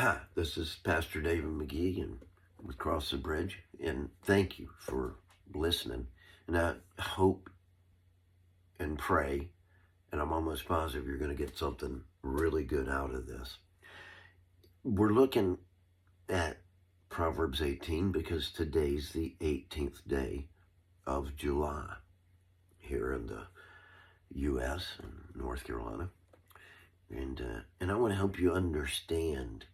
Hi, this is Pastor David McGee and with Cross the Bridge, and thank you for listening. And I hope and pray, and I'm almost positive you're going to get something really good out of this. We're looking at Proverbs 18 because today's the 18th day of July here in the U.S. and North Carolina. And I want to help you understand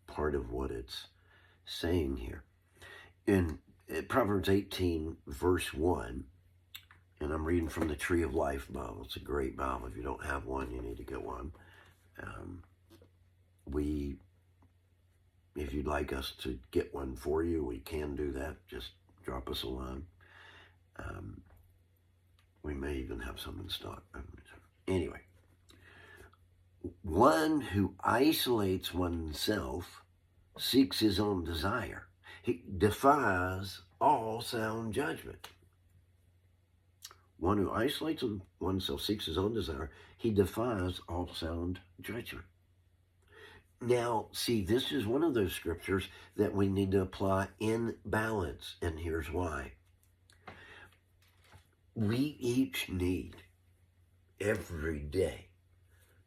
part of what it's saying here. In Proverbs 18, verse 1, and I'm reading from the Tree of Life Bible. It's a great Bible. If you don't have one, you need to get one. If you'd like us to get one for you, we can do that. Just drop us a line. We may even have some in stock. Anyway. One who isolates oneself seeks his own desire. He defies all sound judgment. One who isolates oneself seeks his own desire. He defies all sound judgment. Now, see, this is one of those scriptures that we need to apply in balance, and here's why. We each need, every day,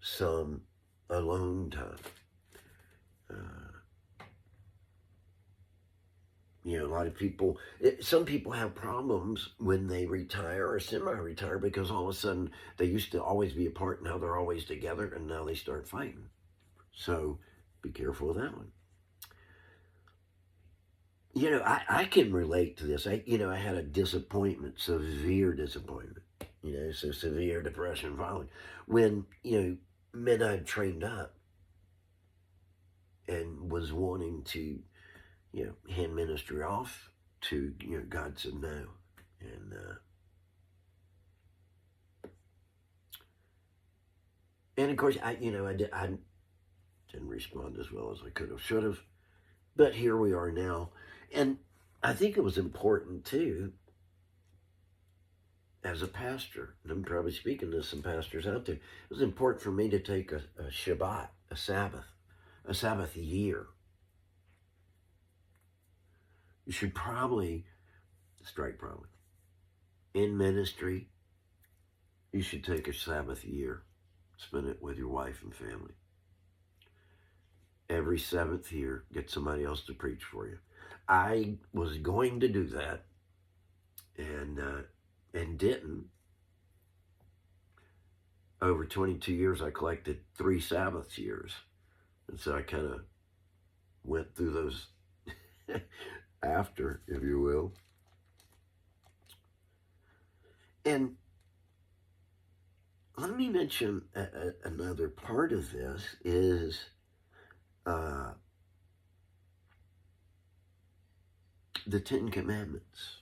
some alone time. A lot of people, some people have problems when they retire or semi-retire because all of a sudden they used to always be apart, now they're always together, and now they start fighting. So be careful of that one. I can relate to this. I had a disappointment, severe disappointment, so severe depression following. When, men I'd trained up and was wanting to, hand ministry off to, God said no. And of course, I didn't respond as well as I could have, should have. But here we are now. And I think it was important, too, as a pastor, and I'm probably speaking to some pastors out there, it was important for me to take a Shabbat, a Sabbath year. You should probably, in ministry, you should take a Sabbath year, spend it with your wife and family. Every seventh year, get somebody else to preach for you. I was going to do that, and didn't. Over 22 years, I collected 3 Sabbath years. And so I kind of went through those after, if you will. And let me mention another part of this is the 10 Commandments.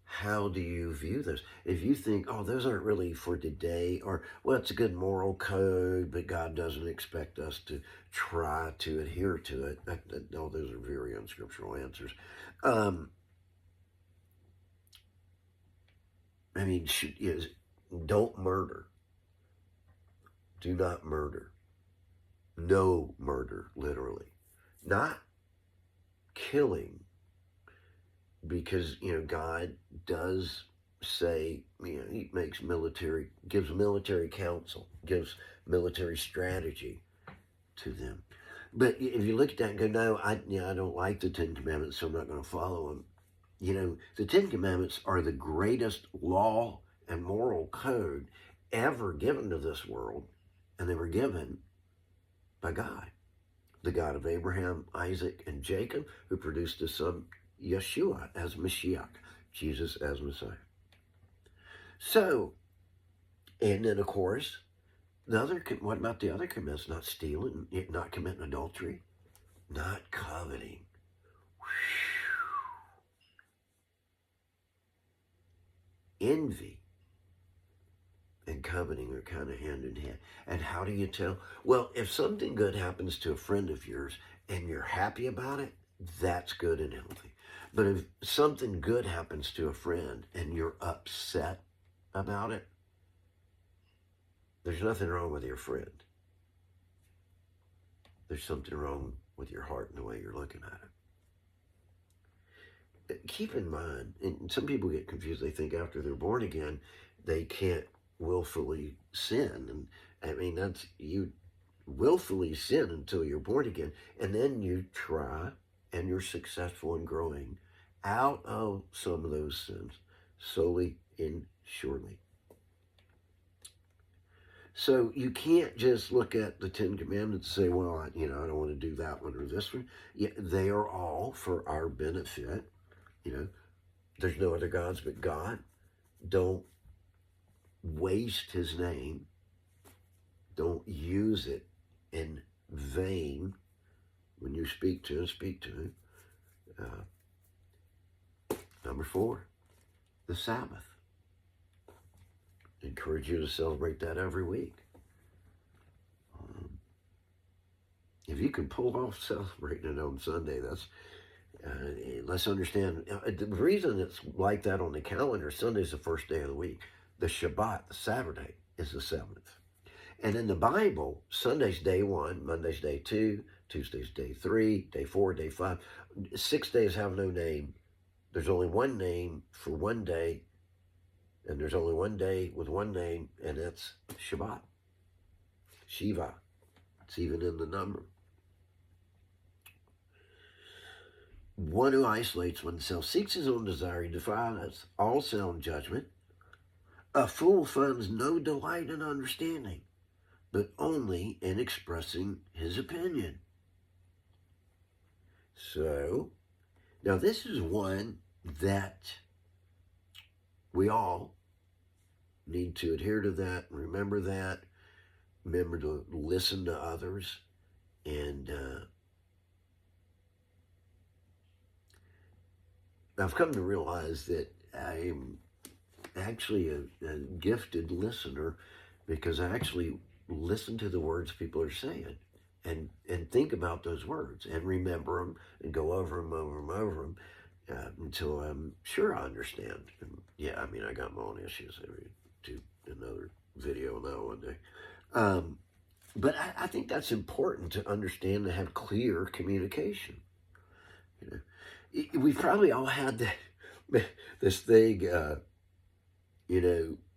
How do you view those? If you think, oh, those aren't really for today, or, well, it's a good moral code, but God doesn't expect us to try to adhere to it. No, those are very unscriptural answers. Don't murder. Do not murder. No murder, literally. Not killing. Because, God does say, he gives military counsel, gives military strategy to them. But if you look at that and go, no, I don't like the 10 Commandments, so I'm not going to follow them. The 10 Commandments are the greatest law and moral code ever given to this world, and they were given by God, the God of Abraham, Isaac, and Jacob, who produced his son, Yeshua as Mashiach, Jesus as Messiah. So, and then of course, what about the other commandments? Not stealing, not committing adultery, not coveting. Envy and coveting are kind of hand in hand. And how do you tell? Well, if something good happens to a friend of yours and you're happy about it, that's good and healthy. But if something good happens to a friend and you're upset about it, there's nothing wrong with your friend. there's something wrong with your heart and the way you're looking at it. Keep in mind, and some people get confused, they think after they're born again, they can't willfully sin. And I mean, that's, you willfully sin until you're born again. And then you try and you're successful in growing out of some of those sins, slowly and surely. So you can't just look at the Ten Commandments and say, well, I don't want to do that one or this one. Yeah, they are all for our benefit. There's no other gods but God. Don't waste his name. Don't use it in vain. When you speak to him. Number 4, the Sabbath. I encourage you to celebrate that every week. If you can pull off celebrating it on Sunday, that's let's understand. The reason it's like that on the calendar, Sunday's the first day of the week. The Shabbat, the Saturday, is the 7th. And in the Bible, Sunday's day 1, Monday's day 2, Tuesday's day 3, day 4, day 5. 6 days have no name. There's only one name for one day, and there's only one day with one name, and that's Shabbat. Shiva. It's even in the number. One who isolates oneself, seeks his own desire, he defies all sound judgment. A fool finds no delight in understanding, but only in expressing his opinion. So, now this is one that we all need to adhere to that, remember that, remember to listen to others, and I've come to realize that I'm actually a gifted listener, because I actually listen to the words people are saying and think about those words and remember them and go over them until I'm sure I understand. And yeah, I mean, I got my own issues. Do another video on that one day. But I think that's important to understand, to have clear communication. We've probably all had this thing,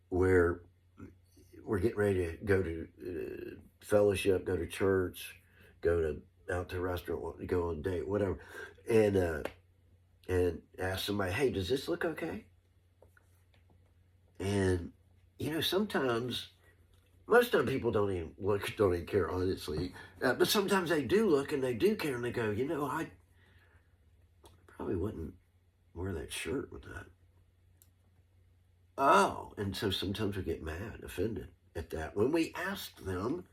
where we're getting ready to go to fellowship, go to church, go out to a restaurant, go on a date, whatever, and ask somebody, hey, does this look okay? And sometimes, most time people don't even look, don't even care, honestly. But sometimes they do look and they do care, and they go, I probably wouldn't wear that shirt with that. Oh, and so sometimes we get mad, offended at that when we ask them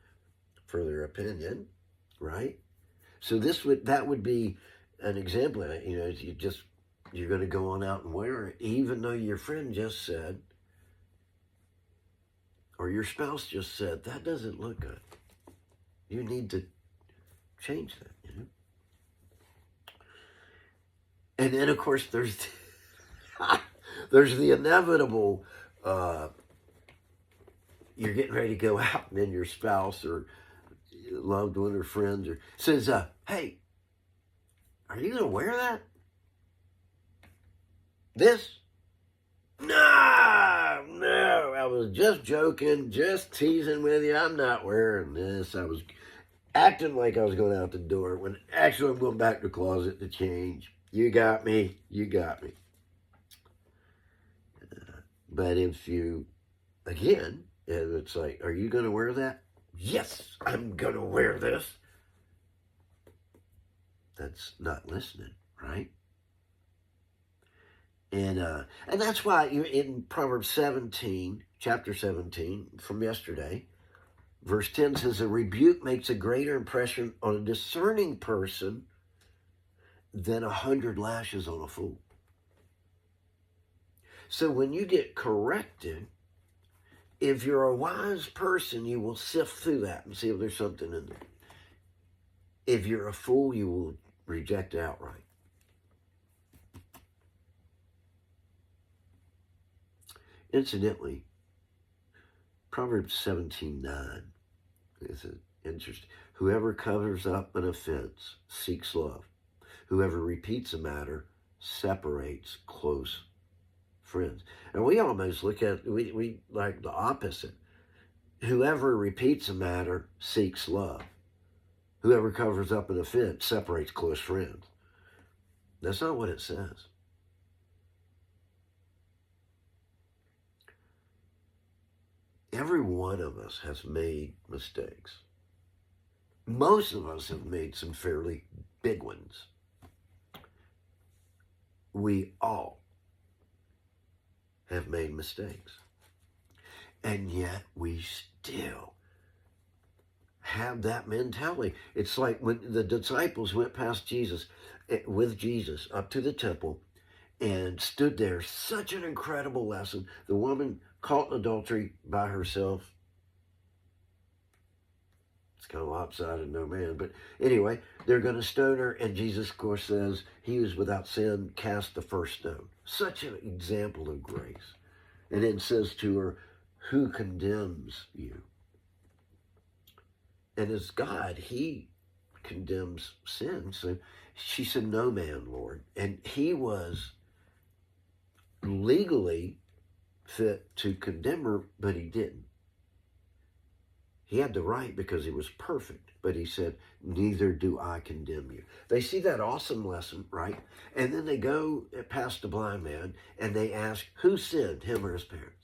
for their opinion, right? So that would be an example. You're going to go on out and wear it, even though your friend just said, or your spouse just said, that doesn't look good. You need to change that, And then, of course, there's the inevitable, you're getting ready to go out, and then your spouse or loved one or friends says, hey, are you going to wear that? This? No, I was just joking, just teasing with you. I'm not wearing this. I was acting like I was going out the door when actually I'm going back to the closet to change. You got me. But if you, again, it's like, are you going to wear that? Yes, I'm going to wear this. That's not listening, right? And that's why in Proverbs 17, chapter 17, from yesterday, verse 10 says, a rebuke makes a greater impression on a discerning person than 100 lashes on a fool. So when you get corrected, if you're a wise person, you will sift through that and see if there's something in there. If you're a fool, you will reject it outright. Incidentally, Proverbs 17:9 is a Interesting. Whoever covers up an offense seeks love. Whoever repeats a matter separates close friends. And we almost look at, we like the opposite. Whoever repeats a matter seeks love. Whoever covers up an offense separates close friends. That's not what it says. Every one of us has made mistakes. Most of us have made some fairly big ones. We all have made mistakes. And yet we still have that mentality. It's like when the disciples went past Jesus, with Jesus, up to the temple and stood there. Such an incredible lesson. The woman caught in adultery by herself. It's kind of lopsided, no man. But anyway, they're going to stone her. And Jesus, of course, says, he who's without sin cast the first stone. Such an example of grace. And then says to her, who condemns you? And as God, he condemns sin. So she said, no man, Lord. And he was legally fit to condemn her, but he didn't. He had the right because he was perfect, but he said, neither do I condemn you. They see that awesome lesson, right? And then they go past the blind man and they ask, who sinned, him or his parents?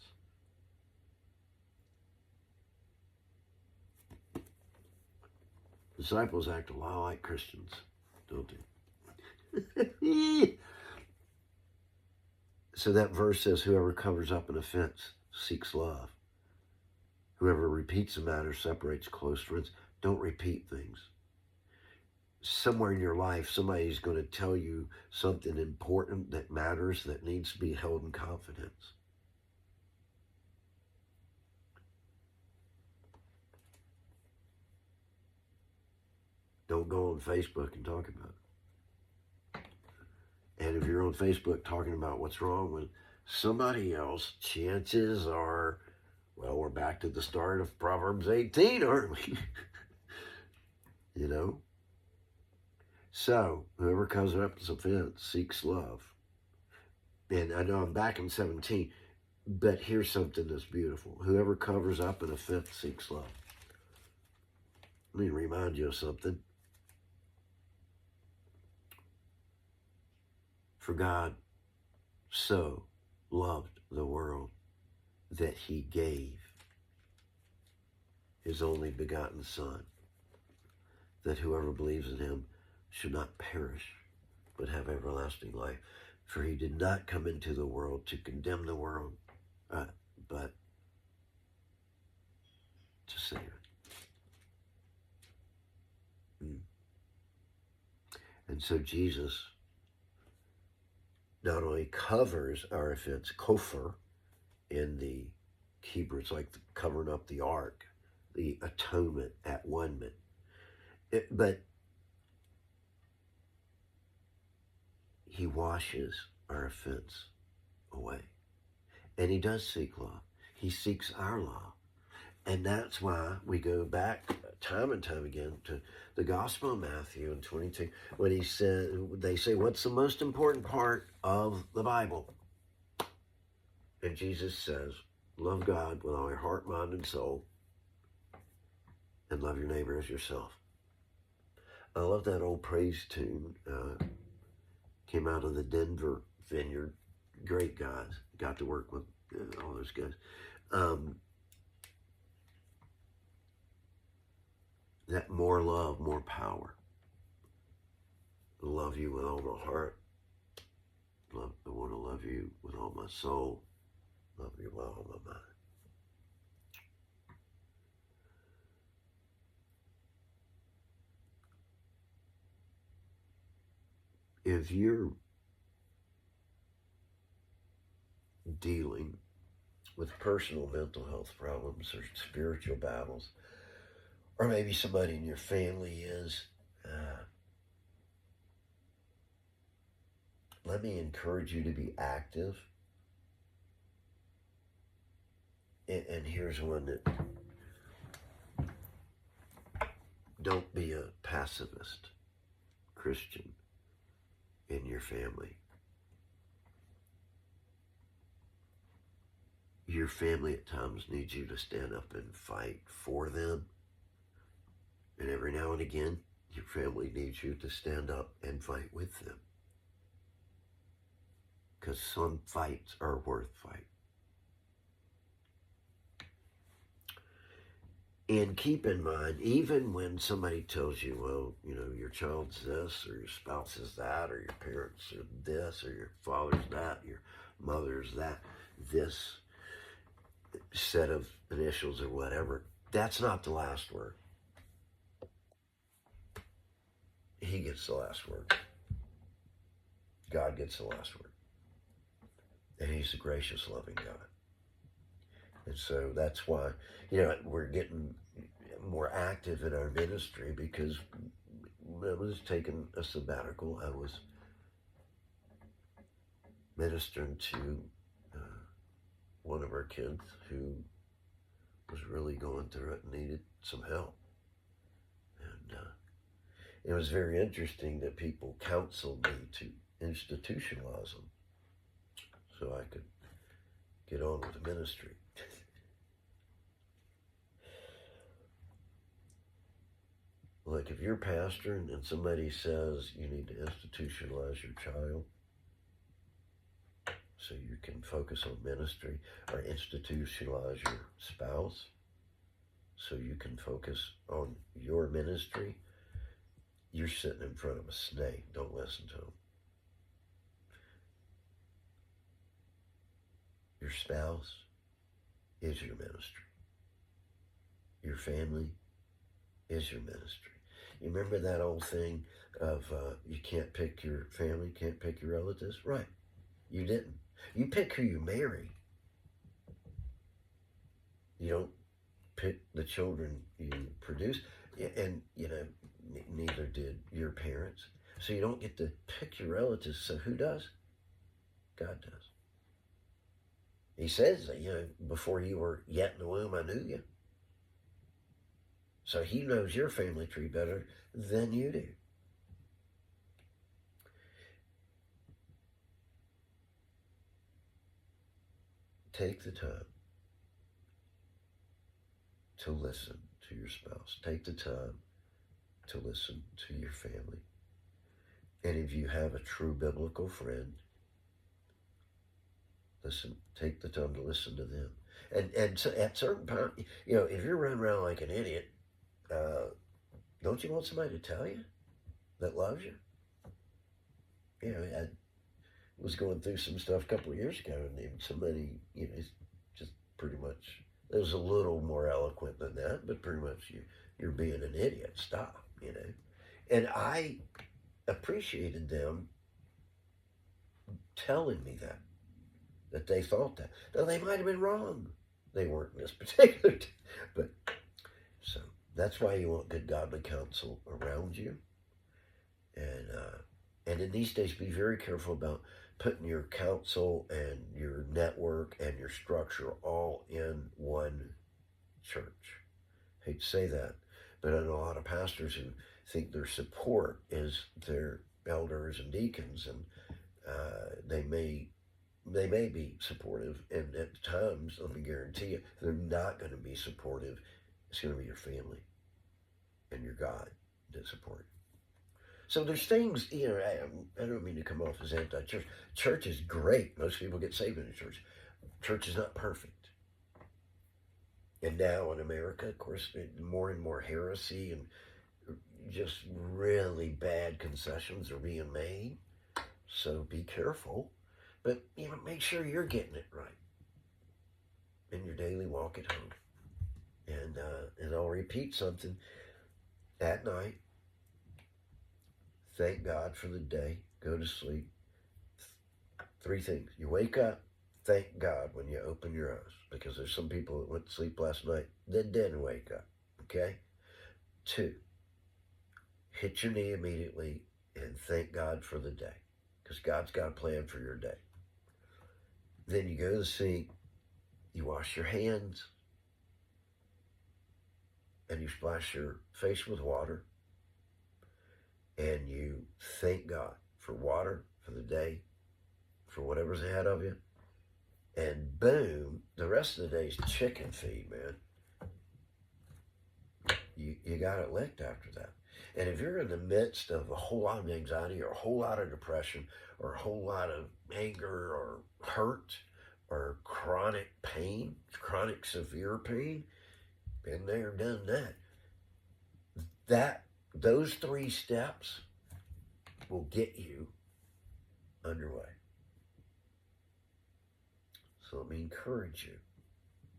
Disciples act a lot like Christians, don't they? So that verse says, whoever covers up an offense seeks love. Whoever repeats a matter separates close friends. Don't repeat things. Somewhere in your life, somebody's going to tell you something important that matters, that needs to be held in confidence. Don't go on Facebook and talk about it. And if you're on Facebook talking about what's wrong with somebody else, chances are, well, we're back to the start of Proverbs 18, aren't we? You know? So, whoever covers up his offense seeks love. And I know I'm back in 17, but here's something that's beautiful. Whoever covers up an offense seeks love. Let me remind you of something. For God so loved the world that he gave his only begotten Son, that whoever believes in him should not perish, but have everlasting life. For he did not come into the world to condemn the world, but to save it. And so Jesus not only covers our offense, kofar, in the Hebrew, it's like covering up the ark, the atonement at one minute, but he washes our offense away. And he does seek love. He seeks our love. And that's why we go back time and time again to the Gospel of Matthew in 22, when he said, they say, what's the most important part of the Bible? And Jesus says, love God with all your heart, mind, and soul, and love your neighbor as yourself. I love that old praise tune. Came out of the Denver Vineyard. Great guys. Got to work with all those guys. That more love, more power. Love you with all my heart. I want to love you with all my soul. Love you with all my mind. If you're dealing with personal mental health problems or spiritual battles, or maybe somebody in your family is, let me encourage you to be active. And here's one that don't be a pacifist Christian in your family. Your family at times needs you to stand up and fight for them. And every now and again, your family needs you to stand up and fight with them. Because some fights are worth fighting. And keep in mind, even when somebody tells you, well, your child's this, or your spouse is that, or your parents are this, or your father's that, your mother's that, this set of initials or whatever, that's not the last word. He gets the last word. God gets the last word. And he's a gracious, loving God. And so that's why, we're getting more active in our ministry, because I was taking a sabbatical. I was ministering to one of our kids who was really going through it and needed some help. And it was very interesting that people counseled me to institutionalize them so I could get on with the ministry. Like, if you're a pastor and somebody says you need to institutionalize your child so you can focus on ministry, or institutionalize your spouse so you can focus on your ministry, you're sitting in front of a snake. Don't listen to them. Your spouse is your ministry. Your family is your ministry. You remember that old thing of you can't pick your family, can't pick your relatives? Right. You didn't. You pick who you marry. You don't pick the children you produce. And, neither did your parents. So you don't get to pick your relatives. So who does? God does. He says, before you were yet in the womb, I knew you. So he knows your family tree better than you do. Take the time to listen to your spouse. Take the time to listen to your family. And if you have a true biblical friend, take the time to listen to them. And so at certain times, if you're running around like an idiot, don't you want somebody to tell you that loves you? I was going through some stuff a couple of years ago, and somebody, just pretty much, it was a little more eloquent than that, but pretty much you're being an idiot. Stop, And I appreciated them telling me that they thought that. Now, they might have been wrong. They weren't in this particular, but so that's why you want good godly counsel around you. And in these days, be very careful about putting your counsel and your network and your structure all in one church. Hate to say that, but I know a lot of pastors who think their support is their elders and deacons, and they may be supportive, and at times, let me guarantee you, they're not going to be supportive. It's going to be your family and your God that support you. So there's things, I don't mean to come off as anti-church. Church is great. Most people get saved in the church. Church is not perfect. And now in America, of course, more and more heresy and just really bad concessions are being made. So be careful. But, make sure you're getting it right in your daily walk at home. And I'll repeat something. At night, thank God for the day. Go to sleep. 3 things. You wake up, thank God when you open your eyes. Because there's some people that went to sleep last night that didn't wake up. Okay? 2, hit your knee immediately and thank God for the day. Because God's got a plan for your day. Then you go to the sink, you wash your hands, and you splash your face with water, and you thank God for water, for the day, for whatever's ahead of you, and boom, the rest of the day's chicken feed, man. You got it licked after that. And if you're in the midst of a whole lot of anxiety or a whole lot of depression or a whole lot of anger or hurt or chronic pain, chronic severe pain, been there, done that. Those 3 steps will get you underway. So let me encourage you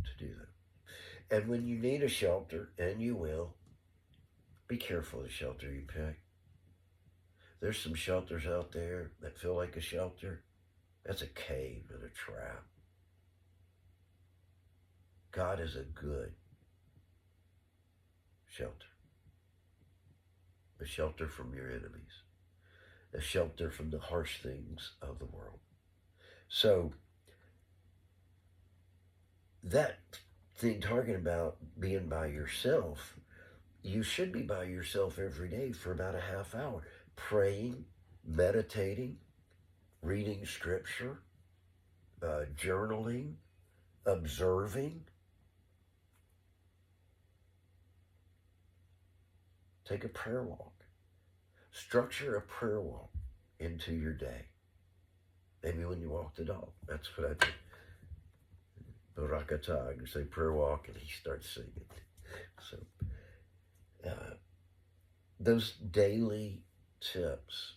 to do that. And when you need a shelter, and you will, be careful of the shelter you pick. There's some shelters out there that feel like a shelter. That's a cave and a trap. God is a good shelter. A shelter from your enemies. A shelter from the harsh things of the world. So, that thing talking about being by yourself, you should be by yourself every day for about a half hour, praying, meditating, reading scripture, journaling, observing. Take a prayer walk. Structure a prayer walk into your day. Maybe when you walk the dog. That's what I do. Barakatah, you say prayer walk, and he starts singing. So, those daily tips,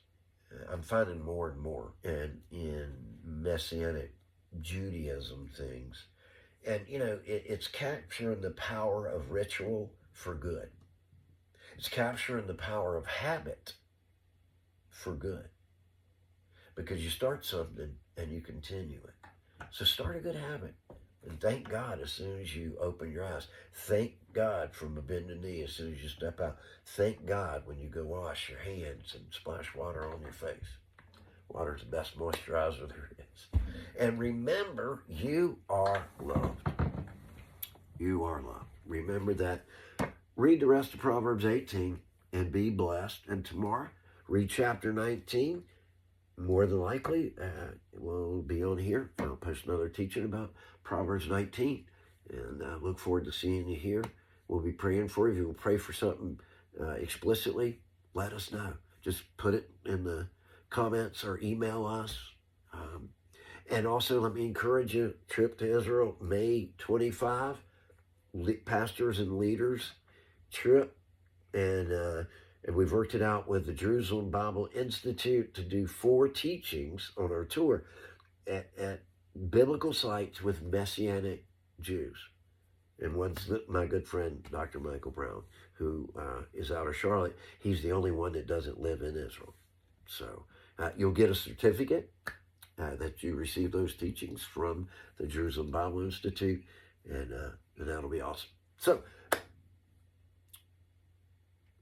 I'm finding more and more, and in Messianic Judaism things, and it's capturing the power of ritual for good. It's capturing the power of habit for good, because you start something and you continue it. So start a good habit. And thank God as soon as you open your eyes. Thank God from a bended knee as soon as you step out. Thank God when you go wash your hands and splash water on your face. Water's the best moisturizer there is. And remember, you are loved. You are loved. Remember that. Read the rest of Proverbs 18 and be blessed. And tomorrow, read chapter 19. More than likely, we'll be on here. I'll post another teaching about Proverbs 19. And I look forward to seeing you here. We'll be praying for you. If you will pray for something explicitly, let us know. Just put it in the comments or email us. And also, let me encourage you, trip to Israel, May 25, pastors and leaders trip. And we've worked it out with the Jerusalem Bible Institute to do 4 teachings on our tour at biblical sites with Messianic Jews. And one's my good friend, Dr. Michael Brown, who is out of Charlotte. He's the only one that doesn't live in Israel. So you'll get a certificate that you receive those teachings from the Jerusalem Bible Institute, and that'll be awesome. So,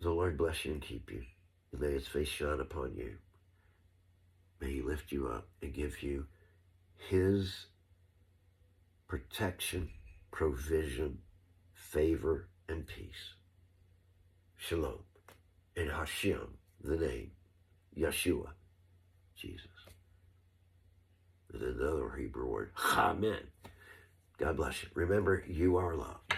the Lord bless you and keep you, and may his face shine upon you. May he lift you up and give you his protection, provision, favor, and peace. Shalom. And Hashem, the name, Yeshua, Jesus. And another Hebrew word, Amen. God bless you. Remember, you are loved.